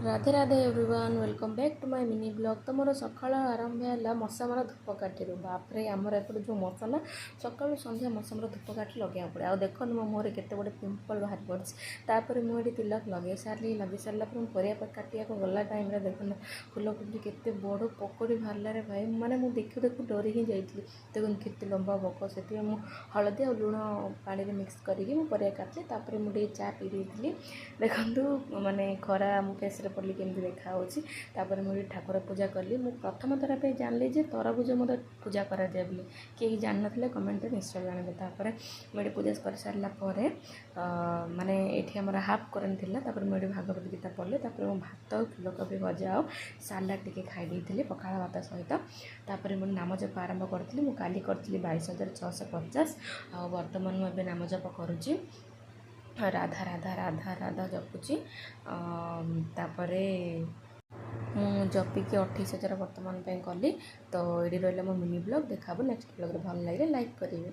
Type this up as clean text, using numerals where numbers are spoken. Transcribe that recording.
Radhe Radhe everyone welcome back to my mini blog. तो मोर सकाळ आरंभ है मशामर धूपकाठी बापरे आमर एपटे जो मशा ना सकाळु संध्या मशामर धूपकाठी लगे पड़े आ देखो मो मुहर केते बड़े पिंपल बाहर पड़े मुझे तिलक लगे सारी लगे सारा पर काटिया को गला टाइम देखो फुल फुल केते बड़ पकड़ी बाहर रे भाई माने मु देखु देखु डरी ही जाइए देखो केते लंबा बक से हलदी और लुण पानी में मिक्स करके परिया काटली मुझे चा पी देती देखु माने खरा मो फेस पड़ली केमती देखा मुझे ठाकुर पूजा कली मु प्रथम थर पे जानली जे तरबुज मत पूजा करा जाए बोली कहीं जान नथिले कमेंट निश्चय जानबे मुझे पूजा कर सारा माने एठी हमर हाफ करन थिला मुझे भागवत गीता पढ़ले मो भात फुलकोबी भजा और सालाड टिके खाई देइथिली पखाळ भात सहित मुझे नाम जप आरंभ करी मुझे काली करी 22,650 आ वर्तमान मुझे नाम जप करुँची राधा राधा राधा राधा जपुची तापरे मु जपिकी 28,000 वर्तमान कली। तो ये रहा मो मिनी ब्लॉग देखा नेक्स्ट ब्लॉग भल लगे लाइक करेंगे।